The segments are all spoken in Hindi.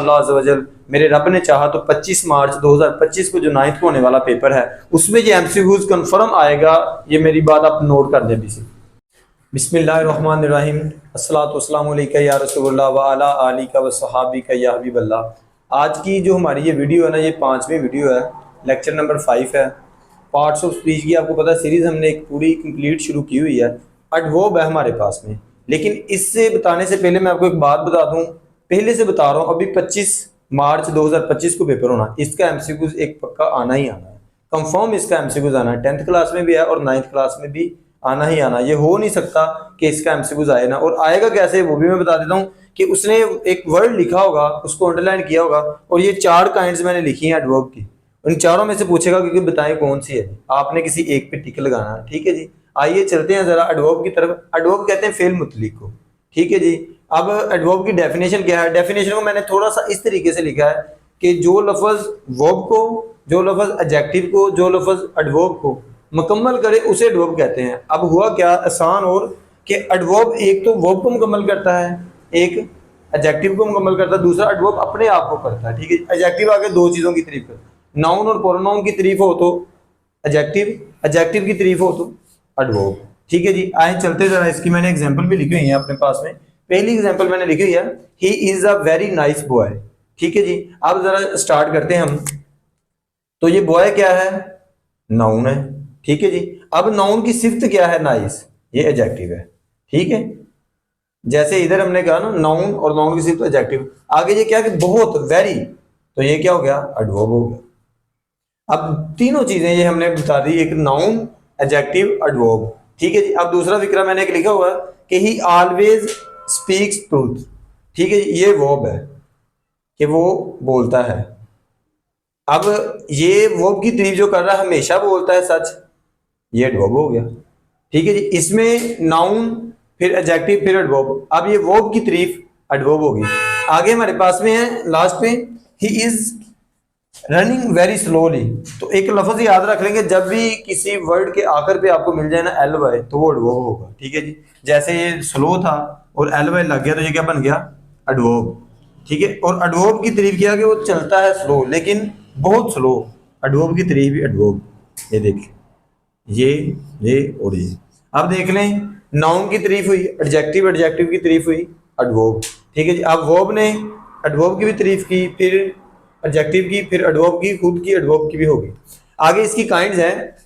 अल्लाह अज़्ज़ व जल मेरे रब ने चाहा तो 25 मार्च 2025 को जो 9th को होने वाला पेपर है उसमें ये एमसीक्यूज कंफर्म आएगा। ये मेरी बात आप नोट कर दें। बिस्मिल्लाहिर्रहमानिर्रहीम अस्सलातु वस्सलामु अलैका या रसूलुल्लाह व अला आलिका व सहाबिका या हबीबल्लाह। आज की जो हमारी ये वीडियो है ना, ये 5वीं वीडियो है, लेक्चर नंबर 5 है। पार्ट्स ऑफ स्पीच की आपको पता है सीरीज़ हमने एक पूरी कंप्लीट शुरू की हुई है। एडवर्ब है हमारे पास में, लेकिन इससे बताने से पहले मैं आपको एक बात बता दूं, पहले से बता रहा हूं, अभी 25 मार्च 2025 को पेपर होना, इसका एमसीक्यूज एक पक्का आना ही आना है, कंफर्म इसका एमसीक्यूज आना है। 10th क्लास में भी है और 9th क्लास में भी आना ही आना। ये हो नहीं सकता कि इसका एमसीक्यूज आए ना। और आएगा कैसे वो भी मैं बता देता हूँ कि उसने एक वर्ड लिखा होगा, उसको अंडरलाइन किया होगा, और ये 4 काइंड्स मैंने लिखी हैं एडवर्ब की, उन चारों में से पूछेगा क्योंकि बताएं कौन सी है। आपने किसी एक पे टिक लगाना है, ठीक है जी। आइए चलते हैं जरा एडवर्ब की तरफ। एडवर्ब कहते हैं फेल मुतलिक को, ठीक है जी। अब एडवर्ब की डेफिनेशन क्या है? डेफिनेशन को मैंने थोड़ा सा इस तरीके से लिखा है कि जो लफ्ज वर्ब को, जो लफ्ज एडजेक्टिव को, जो लफ्ज एडवर्ब को मुकम्मल करे उसे एडवर्ब कहते हैं। अब हुआ क्या आसान, और कि एडवर्ब एक तो वर्ब को मुकम्मल करता है, एक एडजेक्टिव को मुकम्मल करता है, दूसरा एडवर्ब अपने आप को करता है, ठीक है। एडजेक्टिव आगे 2 चीज़ों की तारीफ करता है, नाउन और प्रोनाउन की तारीफ हो तो एडजेक्टिव, एडजेक्टिव की तारीफ हो तो एडवर्ब, ठीक है जी। आए चलते जरा, इसकी मैंने एग्जांपल भी लिखी हुई है अपने पास में। पहली एग्जांपल मैंने लिखी हुई है, he is a very nice boy, ठीक है जी। अब जरा स्टार्ट करते हैं हम। तो ये बॉय क्या है? नाउन है, ठीक है जी। अब नाउन की सिफ्त क्या है? नाइस, ये एडजेक्टिव है, ठीक है। जैसे इधर हमने कहा ना नाउन और नाउन की सिफ्त एडजेक्टिव, आगे ये क्या कि बहुत, वेरी, तो ये क्या हो गया? एडवर्ब हो गया। अब तीनों चीजें ये हमने बता दी, एक नाउन, एडजेक्टिव, एडवर्ब, ठीक है जी। अब दूसरा फिक्रा मैंने एक लिखा हुआ है कि ही ऑलवेज स्पीक्स ट्रूथ, ठीक है जी। ये वर्ब है कि वो बोलता है। अब ये वर्ब की तारीफ जो कर रहा है, हमेशा बोलता है सच, ये एडवर्ब हो गया, ठीक है जी। इसमें नाउन, फिर एडजेक्टिव, फिर एडवर्ब। अब ये वर्ब की तारीफ एडवर्ब होगी। आगे हमारे पास में है लास्ट पे, he is running very slowly. तो एक लफ्ज याद रख लेंगे, जब भी किसी वर्ड के आखिर पे आपको मिल जाए ना एल वाई, तो वो एडवर्ब होगा, ठीक है जी। जैसे ये स्लो था और एल वाई लग गया तो ये क्या बन गया? एडवर्ब, ठीक है। और एडवर्ब की तारीफ किया कि वो चलता है स्लो, लेकिन बहुत स्लो, एडवर्ब की तारीफ भी एडवर्ब। ये देखिए, ये और ये। अब देख लें, नाउन की तारीफ हुई, एडजेक्टिव, एडजेक्टिव की तारीफ हुई, एडवर्ब, ठीक है जी। अब वर्ब ने एडवर्ब की भी तारीफ की, फिर एडजेक्टिव की, फिर एडवर्ब की, खुद की एडवर्ब की भी होगी। आगे इसकी काइंड्स हैं,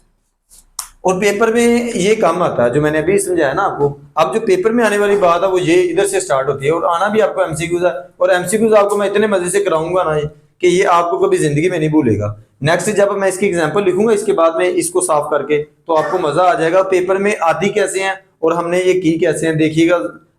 और पेपर में ये काम आता है जो मैंने अभी समझाया ना आपको। अब जो पेपर में आने वाली बात है वो ये इधर से स्टार्ट होती है, और आना भी आपको एमसीक्यूज है। और एमसीक्यूज आपको मैं इतने मजे से कराऊंगा ना कि ये आपको कभी जिंदगी में नहीं भूलेगा। नेक्स्ट जब मैं इसकी एग्जांपल लिखूंगा, इसके बाद में इसको साफ करके, तो आपको मजा आ जाएगा पेपर में आती कैसे हैं और हमने ये की कैसे हैं, देखिएगा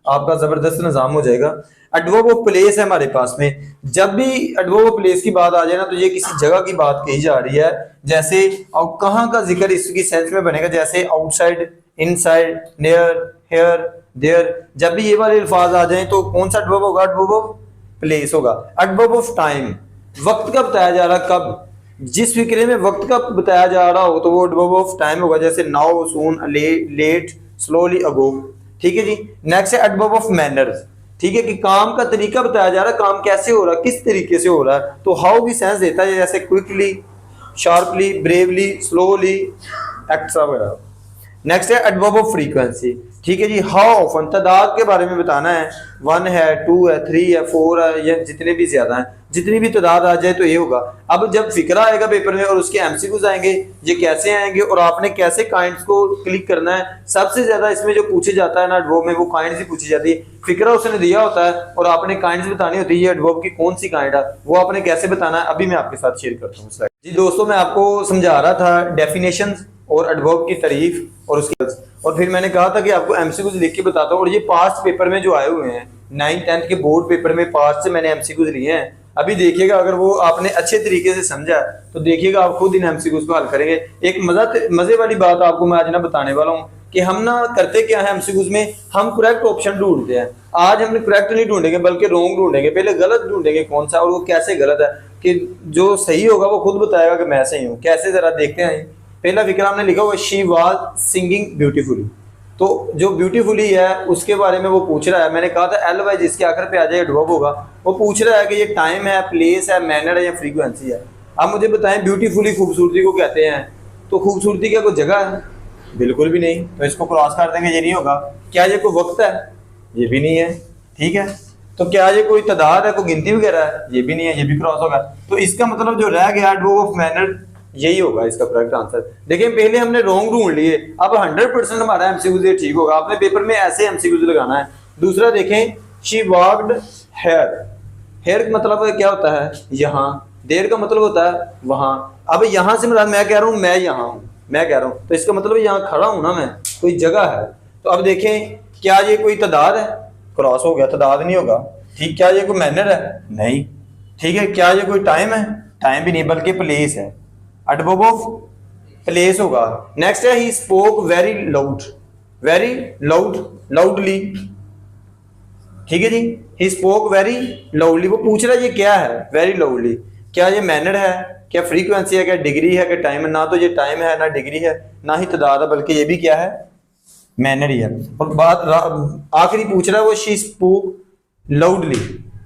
आपका जबरदस्त निजाम हो जाएगा। एडवर्ब ऑफ प्लेस है हमारे पास में। जब भी एडवर्ब ऑफ प्लेस की बात आ जाए ना, तो ये किसी जगह की बात कही जा रही है। जैसे और कहाँ का जिक्र इसकी सेंस में बनेगा, जैसे outside, inside, near, here, there. जब भी ये वाले अल्फाज आ जाएं तो कौन सा एडवर्ब होगा? एडवर्ब ऑफ प्लेस होगा। एडवर्ब ऑफ टाइम, वक्त का बताया जा रहा, कब, जिस फिक्रे में वक्त का बताया जा रहा हो तो वो एडवर्ब ऑफ टाइम होगा। जैसे नाउ, सून, लेट, स्लोली, अगो, ठीक है जी। नेक्स्ट है एडवर्ब ऑफ मैनर्स, ठीक है, कि काम का तरीका बताया जा रहा है, काम कैसे हो रहा है, किस तरीके से हो रहा है, तो हाउ भी सेंस देता है, जैसे quickly, sharply, bravely, slowly, extra वगैरह। नेक्स्ट है एडवर्ब ऑफ फ्रीक्वेंसी, ठीक है जी। हाउ ऑफन, तादाद के बारे में बताना है, 1 है, 2 है, 3 है, 4 है, या जितने भी ज्यादा हैं, जितनी भी तादाद आ जाए तो ये होगा। अब जब फिक्रा आएगा पेपर में और उसके एमसीक्यूज आएंगे, ये कैसे आएंगे और आपने कैसे काइंड्स को क्लिक करना है। सबसे ज्यादा इसमें जो पूछे जाता है ना एडवर्ब में, वो काइंड्स ही पूछी जाती है। फिक्रा उसने दिया होता है और आपने काइंड्स बतानी होती है, ये एडवर्ब की कौन सी काइंड है, वो आपने कैसे बताना है, अभी मैं आपके साथ शेयर करता हूँ। जी दोस्तों, मैं आपको समझा रहा था डेफिनेशन और एडवर्ब की तारीफ और उसके, और फिर मैंने कहा था कि आपको एमसीक्यूज लिख के बताता हूँ। और ये पास्ट पेपर में जो आए हुए हैं, 9th 10th के बोर्ड पेपर में पास्ट से मैंने एमसीक्यूज लिए हैं। अभी देखिएगा, अगर वो आपने अच्छे तरीके से समझा तो देखिएगा आप खुद इन एमसीक्यूज को हल करेंगे। एक मजे वाली बात आपको मैं आज ना बताने वाला हूँ कि हम ना करते क्या है एमसीक्यूज में, हम करेक्ट ऑप्शन ढूंढते हैं। आज हमने करेक्ट नहीं ढूंढेंगे बल्कि रॉन्ग ढूंढेंगे। पहले गलत ढूंढेंगे कौन सा और वो कैसे गलत है, कि जो सही होगा वो खुद बताएगा कि मैं सही हूँ। कैसे, जरा देखते हैं। पहला फिक्र हमने लिखा हुआ, शी वाज सिंगिंग ब्यूटीफुली, तो जो ब्यूटीफुली है उसके बारे में वो पूछ रहा है। मैंने कहा था एल वाई जिसके आखिर पे आ जाए एडवर्ब होगा। वो पूछ रहा है कि ये टाइम है, प्लेस है, मैनर है या फ्रीक्वेंसी है। अब मुझे बताएं ब्यूटीफुली खूबसूरती को कहते हैं, तो खूबसूरती क्या कोई जगह है? बिल्कुल भी नहीं। तो इसको क्रॉस कर देंगे, ये नहीं होगा। क्या ये कोई वक्त है? ये भी नहीं है। ठीक है, तो क्या ये कोई तादाद है, कोई गिनती वगैरह है? ये भी नहीं है, ये भी क्रॉस होगा। तो इसका मतलब जो रह गया एडवर्ब ऑफ मैनर, यही होगा इसका करेक्ट आंसर। देखिए पहले हमने रॉन्ग ढूंढ लिए, अब 100% हमारा एमसीक्यू ठीक होगा। आपने पेपर में ऐसे एमसीक्यू लगाना है। दूसरा देखें, शी वॉक्ड हेयर। हेयर का मतलब क्या होता है? यहाँ। देर का मतलब होता है वहां। अब यहाँ से मुराद मैं कह रहा हूँ मैं यहाँ हूँ, मैं कह रहा हूँ, तो इसका मतलब यहाँ खड़ा हूँ ना मैं, कोई जगह है। तो अब देखें, क्या ये कोई तादाद है? क्रॉस हो गया, तादाद नहीं होगा। ठीक, क्या ये कोई मैनर है? नहीं। ठीक है, क्या ये कोई टाइम है? टाइम भी नहीं, बल्कि प्लेस है। एडवर्ब ऑफ प्लेस होगा। नेक्स्ट है he spoke very loud. Very loud, loudly. ठीक है जी, ही स्पोक वेरी लाउडली। वो पूछ रहा है ये क्या है? Very loudly. क्या ये मैनर है, क्या फ्रीक्वेंसी है, क्या डिग्री है, क्या टाइम है? ना तो ये टाइम है, ना डिग्री है, ना ही तादाद है, बल्कि ये भी क्या है? मैनर ही है। और बात आखिरी पूछ रहा है वो शी स्पोक लाउडली।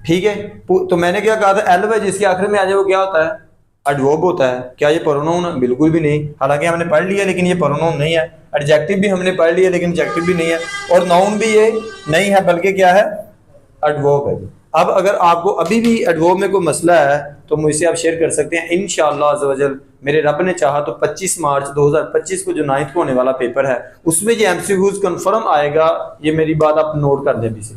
ठीक है, तो मैंने क्या कहा था, एल वाई जिसके आखिर में आ जाए वो क्या होता है? एडवर्ब होता है। क्या ये प्रोनाउन है? बिल्कुल भी नहीं। हालांकि हमने पढ़ लिया लेकिन ये प्रोनाउन नहीं है। एडजेक्टिव भी हमने पढ़ लिया लेकिन एडजेक्टिव भी नहीं है, और नाउन भी ये नहीं है, बल्कि क्या है? एडवर्ब है। अब अगर आपको अभी भी एडवर्ब में कोई मसला है तो मुझसे आप शेयर कर सकते हैं। इंशाअल्लाह अज़्ज़ व जल मेरे रब ने चाहा तो 25 मार्च 2025 को जो 9th को होने वाला पेपर है उसमें ये एमसीक्यूज कंफर्म आएगा। ये मेरी बात आप नोट कर दें अभी से।